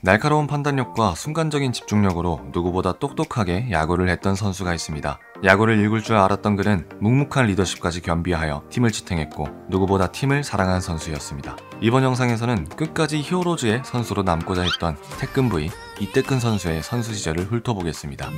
날카로운 판단력과 순간적인 집중력으로 누구보다 똑똑하게 야구를 했던 선수가 있습니다. 야구를 읽을 줄 알았던 그는 묵묵한 리더십까지 겸비하여 팀을 지탱했고 누구보다 팀을 사랑한 선수였습니다. 이번 영상에서는 끝까지 히어로즈의 선수로 남고자 했던 태근 V 이태근 선수의 선수 시절을 훑어보겠습니다.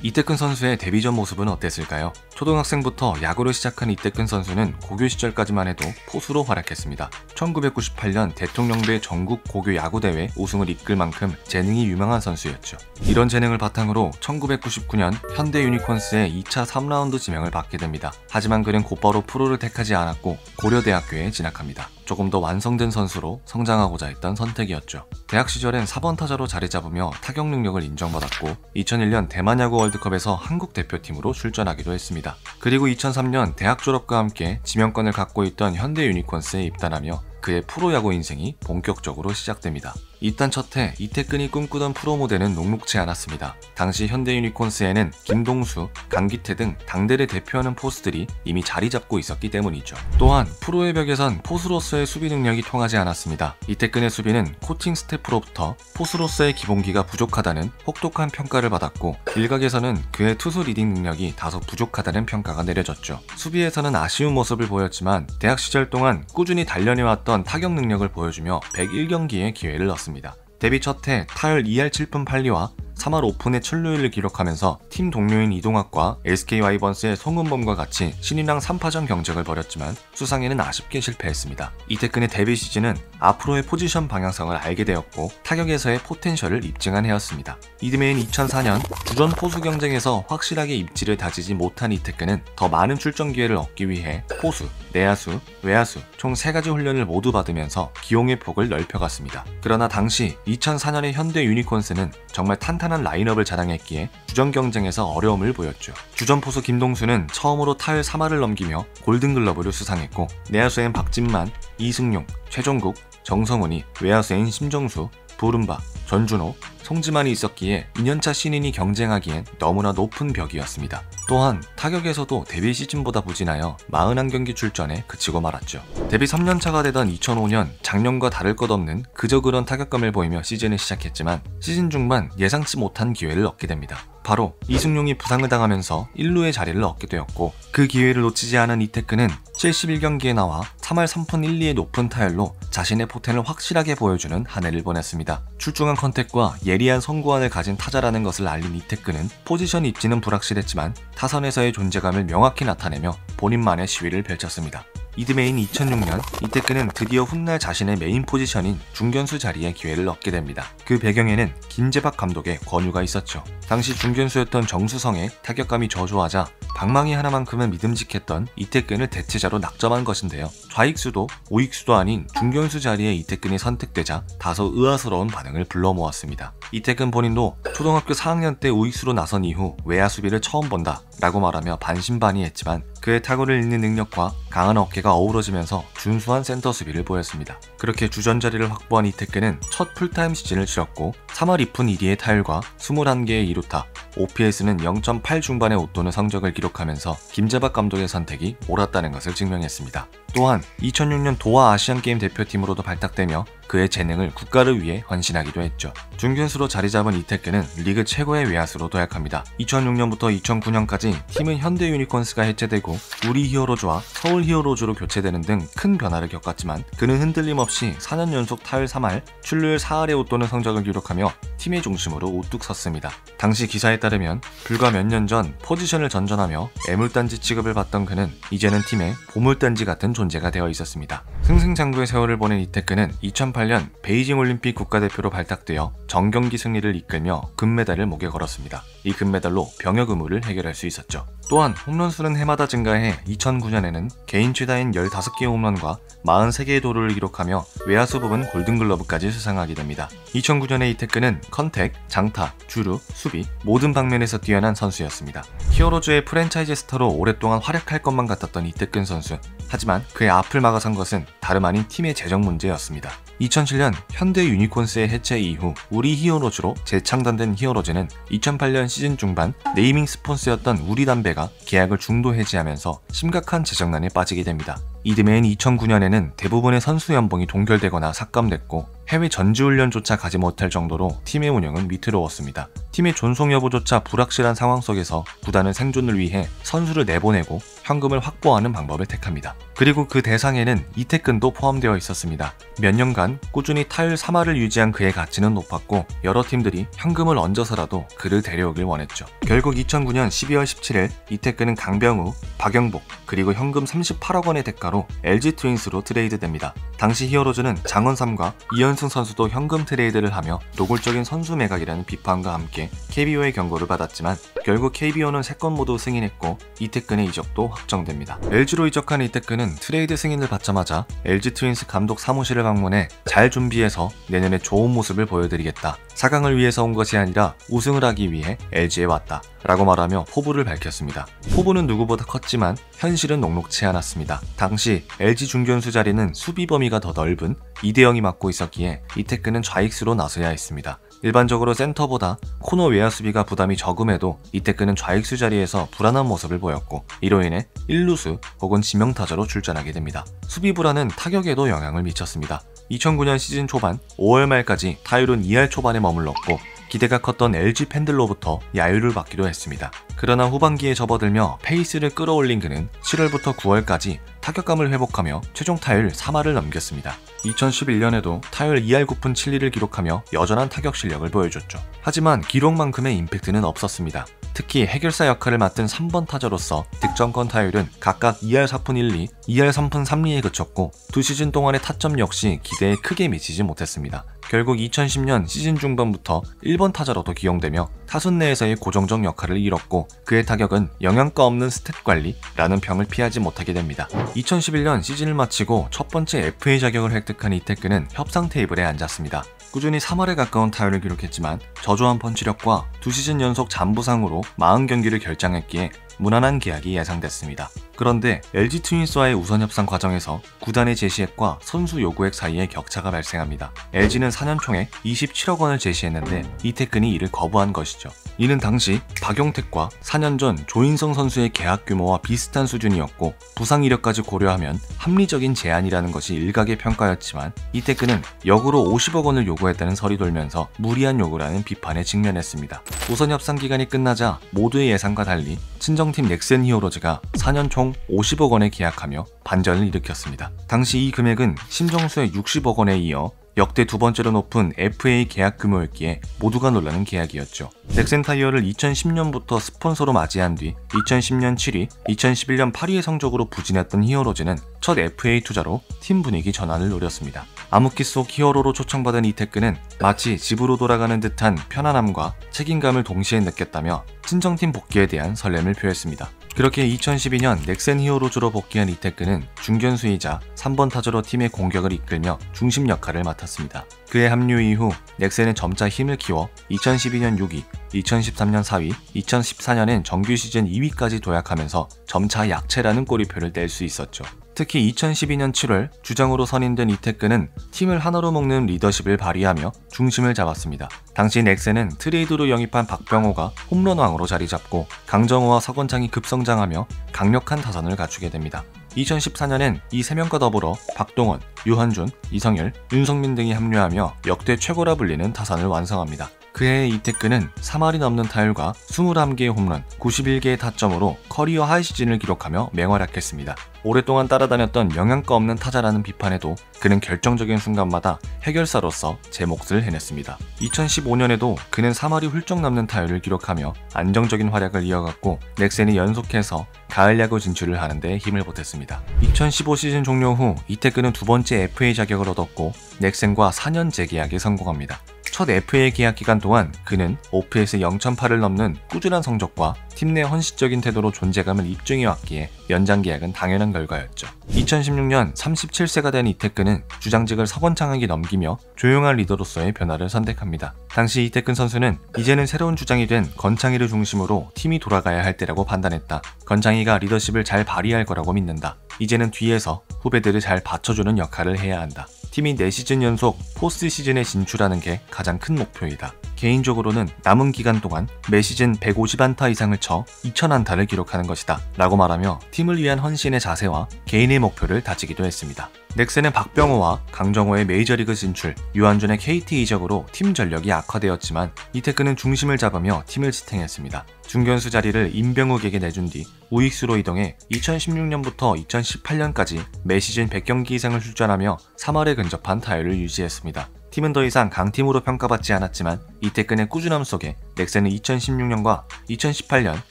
이태근 선수의 데뷔 전 모습은 어땠을까요? 초등학생부터 야구를 시작한 이태근 선수는 고교 시절까지만 해도 포수로 활약했습니다. 1998년 대통령배 전국 고교 야구대회 우승을 이끌 만큼 재능이 유명한 선수였죠. 이런 재능을 바탕으로 1999년 현대 유니콘스의 2차 3라운드 지명을 받게 됩니다. 하지만 그는 곧바로 프로를 택하지 않았고 고려대학교에 진학합니다. 조금 더 완성된 선수로 성장하고자 했던 선택이었죠. 대학 시절엔 4번 타자로 자리 잡으며 타격 능력을 인정받았고 2001년 대만 야구 월드컵에서 한국 대표팀으로 출전하기도 했습니다. 그리고 2003년 대학 졸업과 함께 지명권을 갖고 있던 현대 유니콘스에 입단하며 그의 프로야구 인생이 본격적으로 시작됩니다. 입단 첫해 이태근이 꿈꾸던 프로 무대는 녹록지 않았습니다. 당시 현대 유니콘스에는 김동수, 강기태 등 당대를 대표하는 포수들이 이미 자리 잡고 있었기 때문이죠. 또한 프로의 벽에선 포수로서의 수비 능력이 통하지 않았습니다. 이태근의 수비는 코칭 스태프로부터 포수로서의 기본기가 부족하다는 혹독한 평가를 받았고 일각에서는 그의 투수 리딩 능력이 다소 부족하다는 평가가 내려졌죠. 수비에서는 아쉬운 모습을 보였지만 대학 시절 동안 꾸준히 단련해왔던 타격 능력을 보여주며 101경기의 기회를 얻습니다. 데뷔 첫해 타율 2할 7푼 8리와 3할 5푼의 출루율을 기록하면서 팀 동료인 이동학과 SK 와이번스의 송은범과 같이 신인왕 3파전 경쟁을 벌였지만 수상에는 아쉽게 실패했습니다. 이태근의 데뷔 시즌은 앞으로의 포지션 방향성을 알게 되었고 타격에서의 포텐셜을 입증한 해였습니다. 이듬해인 2004년 주전 포수 경쟁에서 확실하게 입지를 다지지 못한 이태근은 더 많은 출전 기회를 얻기 위해 포수, 내야수, 외야수 총 3가지 훈련을 모두 받으면서 기용의 폭을 넓혀갔습니다. 그러나 당시 2004년의 현대 유니콘스는 정말 탄탄한 라인업을 자랑했기에 주전 경쟁에서 어려움을 보였죠. 주전 포수 김동수는 처음으로 타율 3할을 넘기며 골든글러브를 수상했고 내야수엔 박진만, 이승용, 최종국, 정성훈이, 외야수엔 심정수, 부른바, 전준호, 송지만이 있었기에 2년차 신인이 경쟁하기엔 너무나 높은 벽이었습니다. 또한 타격에서도 데뷔 시즌보다 부진하여 41경기 출전에 그치고 말았죠. 데뷔 3년차가 되던 2005년 작년과 다를 것 없는 그저 그런 타격감을 보이며 시즌을 시작했지만 시즌 중반 예상치 못한 기회를 얻게 됩니다. 바로 이승용이 부상을 당하면서 1루의 자리를 얻게 되었고 그 기회를 놓치지 않은 이태근은 71경기에 나와 3할 3푼 1리의 높은 타율로 자신의 포텐을 확실하게 보여주는 한 해를 보냈습니다. 출중한 컨택과 예리한 선구안을 가진 타자라는 것을 알린 이태근은 포지션 입지는 불확실했지만 타선에서의 존재감을 명확히 나타내며 본인만의 시위를 펼쳤습니다. 이듬해인 2006년 이태근은 드디어 훗날 자신의 메인 포지션인 중견수 자리에 기회를 얻게 됩니다. 그 배경에는 김재박 감독의 권유가 있었죠. 당시 중견수였던 정수성의 타격감이 저조하자 방망이 하나만큼은 믿음직했던 이태근을 대체자로 낙점한 것인데요. 좌익수도 우익수도 아닌 중견수 자리에 이태근이 선택되자 다소 의아스러운 반응을 불러 모았습니다. 이태근 본인도 초등학교 4학년 때 우익수로 나선 이후 외야 수비를 처음 본다 라고 말하며 반신반의했지만 그의 타구를 읽는 능력과 강한 어깨가 어우러지면서 준수한 센터 수비를 보였습니다. 그렇게 주전 자리를 확보한 이태근은 첫 풀타임 시즌을 치렀고 3할 2푼 1리의 타율과 21개의 2루타, OPS는 0.8 중반의 웃도는 성적을 기록하면서 김재박 감독의 선택이 옳았다는 것을 증명했습니다. 또한 2006년 도하 아시안게임 대표팀으로도 발탁되며 그의 재능을 국가를 위해 헌신하기도 했죠. 중견수로 자리 잡은 이태근은 리그 최고의 외야수로 도약합니다. 2006년부터 2009년까지 팀은 현대 유니콘스가 해체되고 우리 히어로즈와 서울 히어로즈로 교체되는 등 큰 변화를 겪었지만 그는 흔들림 없이 4년 연속 타율 3할, 출루율 4할의 웃도는 성적을 기록하며 팀의 중심으로 우뚝 섰습니다. 당시 기사에 따르면 불과 몇 년 전 포지션을 전전하며 애물단지 취급을 받던 그는 이제는 팀의 보물단지 같은 존재가 되어 있었습니다. 승승장구의 세월을 보낸 이태근은 2008년 베이징 올림픽 국가대표로 발탁되어 정경기 승리를 이끌며 금메달을 목에 걸었습니다. 이 금메달로 병역 의무를 해결할 수 있었죠. 또한 홈런수는 해마다 증가해 2009년에는 개인 최다인 15개의 홈런과 43개의 도루를 기록하며 외야수 부분 골든글러브까지 수상하게 됩니다. 2009년의 이태근은 컨택, 장타, 주루, 수비 모든 방면에서 뛰어난 선수였습니다. 히어로즈의 프랜차이즈 스타로 오랫동안 활약할 것만 같았던 이태근 선수. 하지만 그의 앞을 막아선 것은 다름 아닌 팀의 재정 문제였습니다. 2007년 현대 유니콘스의 해체 이후 우리 히어로즈로 재창단된 히어로즈는 2008년 시즌 중반 네이밍 스폰서였던 우리담배가 계약을 중도 해지하면서 심각한 재정난에 빠지게 됩니다. 이듬해인 2009년에는 대부분의 선수 연봉이 동결되거나 삭감됐고 해외 전지훈련조차 가지 못할 정도로 팀의 운영은 위태로웠습니다. 팀의 존속 여부조차 불확실한 상황 속에서 구단은 생존을 위해 선수를 내보내고 현금을 확보하는 방법을 택합니다. 그리고 그 대상에는 이태근도 포함되어 있었습니다. 몇 년간 꾸준히 타율 3할을 유지한 그의 가치는 높았고 여러 팀들이 현금을 얹어서라도 그를 데려오길 원했죠. 결국 2009년 12월 17일 이태근은 강병우, 박영복 그리고 현금 38억 원의 대가로 LG 트윈스로 트레이드됩니다. 당시 히어로즈는 장원삼과 이현승 선수도 현금 트레이드를 하며 노골적인 선수 매각이라는 비판과 함께 KBO의 경고를 받았지만 결국 KBO는 3건 모두 승인했고 이태근의 이적도 확정됩니다. LG로 이적한 이태근은 트레이드 승인을 받자마자 LG 트윈스 감독 사무실을 방문해 잘 준비해서 내년에 좋은 모습을 보여드리겠다. 4강을 위해서 온 것이 아니라 우승을 하기 위해 LG에 왔다. 라고 말하며 포부를 밝혔습니다. 포부는 누구보다 컸지만 현실은 녹록치 않았습니다. 당시 LG 중견수 자리는 수비 범위가 더 넓은 이대영이 맡고 있었기에 이태근은 좌익수로 나서야 했습니다. 일반적으로 센터보다 코너 외야 수비가 부담이 적음에도 이태근은 좌익수 자리에서 불안한 모습을 보였고 이로 인해 1루수 혹은 지명타자로 출전하게 됩니다. 수비 불안은 타격에도 영향을 미쳤습니다. 2009년 시즌 초반 5월 말까지 타율은 2할 초반에 머물렀고 기대가 컸던 LG 팬들로부터 야유를 받기도 했습니다. 그러나 후반기에 접어들며 페이스를 끌어올린 그는 7월부터 9월까지 타격감을 회복하며 최종 타율 3할을 넘겼습니다. 2011년에도 타율 2할 9푼 7리를 기록하며 여전한 타격 실력을 보여줬죠. 하지만 기록만큼의 임팩트는 없었습니다. 특히 해결사 역할을 맡은 3번 타자로서 득점권 타율은 각각 2할 4푼 1리, 2할 3푼 3리에 그쳤고 두 시즌 동안의 타점 역시 기대에 크게 미치지 못했습니다. 결국 2010년 시즌 중반부터 1번 타자로도 기용되며 타순 내에서의 고정적 역할을 잃었고 그의 타격은 영양가 없는 스탯 관리라는 평을 피하지 못하게 됩니다. 2011년 시즌을 마치고 첫 번째 FA 자격을 획득한 이태근은 협상 테이블에 앉았습니다. 꾸준히 3할에 가까운 타율을 기록했지만 저조한 펀치력과 두 시즌 연속 잔부상으로 40경기를 결장했기에 무난한 계약이 예상됐습니다. 그런데 LG 트윈스와의 우선 협상 과정에서 구단의 제시액과 선수 요구액 사이에 격차가 발생합니다. LG는 4년 총액 27억 원을 제시했는데 이태근이 이를 거부한 것이죠. 이는 당시 박용택과 4년 전 조인성 선수의 계약 규모와 비슷한 수준이었고 부상 이력까지 고려하면 합리적인 제안이라는 것이 일각의 평가였지만 이태근은 역으로 50억 원을 요구했다는 설이 돌면서 무리한 요구라는 비판에 직면했습니다. 우선 협상 기간이 끝나자 모두의 예상과 달리 친정팀 넥센 히어로즈가 4년 총 50억 원에 계약하며 반전을 일으켰습니다. 당시 이 금액은 심정수의 60억 원에 이어 역대 두 번째로 높은 FA 계약 규모였기에 모두가 놀라는 계약이었죠. 넥센 타이어를 2010년부터 스폰서로 맞이한 뒤 2010년 7위, 2011년 8위의 성적으로 부진했던 히어로즈는 첫 FA 투자로 팀 분위기 전환을 노렸습니다. 암흑기 속 히어로로 초청받은 이태근은 마치 집으로 돌아가는 듯한 편안함과 책임감을 동시에 느꼈다며 친정팀 복귀에 대한 설렘을 표했습니다. 그렇게 2012년 넥센 히어로즈로 복귀한 이태근은 중견수이자 3번 타자로 팀의 공격을 이끌며 중심 역할을 맡았습니다. 그의 합류 이후 넥센은 점차 힘을 키워 2012년 6위, 2013년 4위, 2014년엔 정규 시즌 2위까지 도약하면서 점차 약체라는 꼬리표를 뗄 수 있었죠. 특히 2012년 7월 주장으로 선임된 이태근은 팀을 하나로 묶는 리더십을 발휘하며 중심을 잡았습니다. 당시 넥센은 트레이드로 영입한 박병호가 홈런왕으로 자리 잡고 강정호와 서건창이 급성장하며 강력한 타선을 갖추게 됩니다. 2014년엔 이 3명과 더불어 박동원, 유한준, 이성열, 윤성민 등이 합류하며 역대 최고라 불리는 타선을 완성합니다. 그해 이태근은 3할이 넘는 타율과 21개의 홈런, 91개의 타점으로 커리어 하이 시즌을 기록하며 맹활약했습니다. 오랫동안 따라다녔던 영양가 없는 타자라는 비판에도 그는 결정적인 순간마다 해결사로서 제 몫을 해냈습니다. 2015년에도 그는 3할이 훌쩍 넘는 타율을 기록하며 안정적인 활약을 이어갔고 넥센이 연속해서 가을 야구 진출을 하는 데 힘을 보탰습니다. 2015 시즌 종료 후 이태근은 두 번째 FA 자격을 얻었고 넥센과 4년 재계약에 성공합니다. 첫 FA 계약 기간 동안 그는 OPS 0.8을 넘는 꾸준한 성적과 팀 내 헌신적인 태도로 존재감을 입증해왔기에 연장 계약은 당연한 결과였죠. 2016년 37세가 된 이태근은 주장직을 서건창에게 넘기며 조용한 리더로서의 변화를 선택합니다. 당시 이태근 선수는 이제는 새로운 주장이 된 건창희를 중심으로 팀이 돌아가야 할 때라고 판단했다. 건창희가 리더십을 잘 발휘할 거라고 믿는다. 이제는 뒤에서 후배들을 잘 받쳐주는 역할을 해야 한다. 팀이 4시즌 연속 포스트 시즌에 진출하는 게 가장 큰 목표이다. 개인적으로는 남은 기간 동안 매 시즌 150안타 이상을 쳐 2000안타를 기록하는 것이다 라고 말하며 팀을 위한 헌신의 자세와 개인의 목표를 다지기도 했습니다. 넥센은 박병호와 강정호의 메이저리그 진출, 유한준의 KT 이적으로 팀 전력이 악화되었지만 이테크는 중심을 잡으며 팀을 지탱했습니다. 중견수 자리를 임병욱에게 내준 뒤 우익수로 이동해 2016년부터 2018년까지 매 시즌 100경기 이상을 출전하며 3할에 근접한 타율을 유지했습니다. 팀은 더 이상 강팀으로 평가받지 않았지만 이태근의 꾸준함 속에 넥센은 2016년과 2018년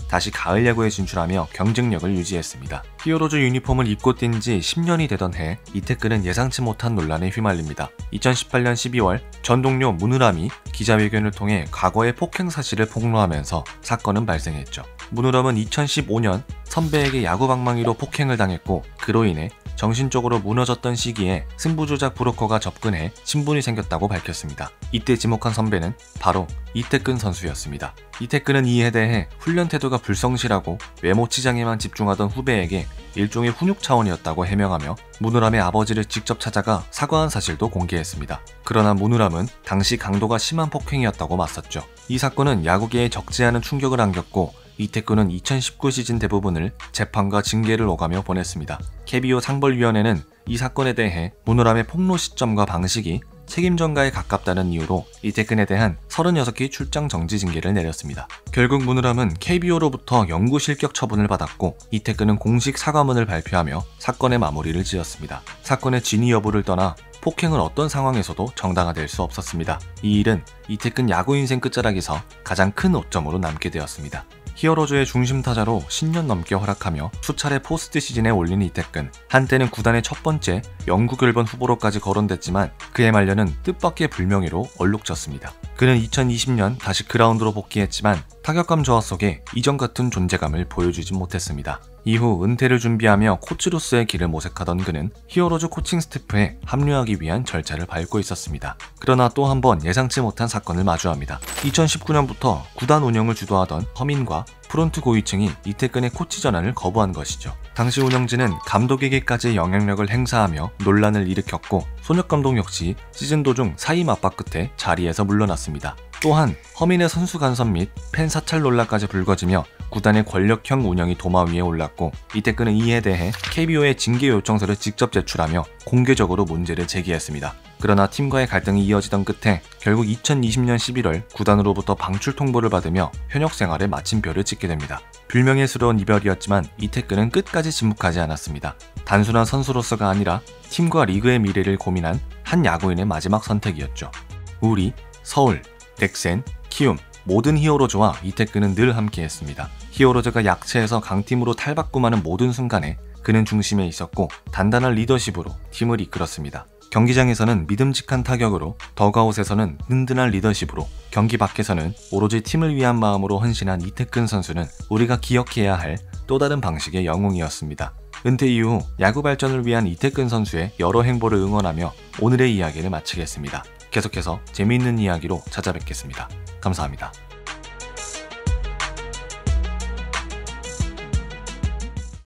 다시 가을 야구에 진출하며 경쟁력을 유지했습니다. 히어로즈 유니폼을 입고 뛴 지 10년이 되던 해 이태근은 예상치 못한 논란에 휘말립니다. 2018년 12월 전 동료 문우람이 기자회견을 통해 과거의 폭행 사실을 폭로하면서 사건은 발생했죠. 문우람은 2015년 선배에게 야구 방망이로 폭행을 당했고 그로 인해 정신적으로 무너졌던 시기에 승부조작 브로커가 접근해 신분이 생겼다고 밝혔습니다. 이때 지목한 선배는 바로 이태근 선수였습니다. 이태근은 이에 대해 훈련 태도가 불성실하고 외모 치장에만 집중하던 후배에게 일종의 훈육 차원이었다고 해명하며 문우람의 아버지를 직접 찾아가 사과한 사실도 공개했습니다. 그러나 문우람은 당시 강도가 심한 폭행이었다고 맞섰죠. 이 사건은 야구계에 적지 않은 충격을 안겼고 이태근은 2019 시즌 대부분을 재판과 징계를 오가며 보냈습니다. KBO 상벌위원회는 이 사건에 대해 문우람의 폭로 시점과 방식이 책임 전가에 가깝다는 이유로 이태근에 대한 36기 출장 정지 징계를 내렸습니다. 결국 문우람은 KBO로부터 영구 실격 처분을 받았고 이태근은 공식 사과문을 발표하며 사건의 마무리를 지었습니다. 사건의 진위 여부를 떠나 폭행은 어떤 상황에서도 정당화될 수 없었습니다. 이 일은 이태근 야구 인생 끝자락에서 가장 큰 오점으로 남게 되었습니다. 히어로즈의 중심 타자로 10년 넘게 활약하며 수차례 포스트 시즌에 올린 이태근. 한때는 구단의 첫 번째 영구 결번 후보로까지 거론됐지만 그의 말년은 뜻밖의 불명예로 얼룩졌습니다. 그는 2020년 다시 그라운드로 복귀했지만 타격감 저하 속에 이전 같은 존재감을 보여주지 못했습니다. 이후 은퇴를 준비하며 코치로서의 길을 모색하던 그는 히어로즈 코칭 스태프에 합류하기 위한 절차를 밟고 있었습니다. 그러나 또 한 번 예상치 못한 사건을 마주합니다. 2019년부터 구단 운영을 주도하던 허민과 프론트 고위층이 이태근의 코치 전환을 거부한 것이죠. 당시 운영진은 감독에게까지 영향력을 행사하며 논란을 일으켰고 손혁 감독 역시 시즌 도중 사임 압박 끝에 자리에서 물러났습니다. 또한 허민의 선수 간섭 및 팬 사찰 논란까지 불거지며 구단의 권력형 운영이 도마 위에 올랐고 이태근은 이에 대해 KBO에 징계 요청서를 직접 제출하며 공개적으로 문제를 제기했습니다. 그러나 팀과의 갈등이 이어지던 끝에 결국 2020년 11월 구단으로부터 방출 통보를 받으며 현역 생활에 마침표를 찍게 됩니다. 불명예스러운 이별이었지만 이태근은 끝까지 침묵하지 않았습니다. 단순한 선수로서가 아니라 팀과 리그의 미래를 고민한 한 야구인의 마지막 선택이었죠. 우리, 서울, 넥센, 키움 모든 히어로즈와 이태근은 늘 함께했습니다. 히어로즈가 약체에서 강팀으로 탈바꿈하는 모든 순간에 그는 중심에 있었고 단단한 리더십으로 팀을 이끌었습니다. 경기장에서는 믿음직한 타격으로, 더그아웃에서는 든든한 리더십으로, 경기 밖에서는 오로지 팀을 위한 마음으로 헌신한 이태근 선수는 우리가 기억해야 할 또 다른 방식의 영웅이었습니다. 은퇴 이후 야구 발전을 위한 이태근 선수의 여러 행보를 응원하며 오늘의 이야기를 마치겠습니다. 계속해서 재미있는 이야기로 찾아뵙겠습니다. 감사합니다.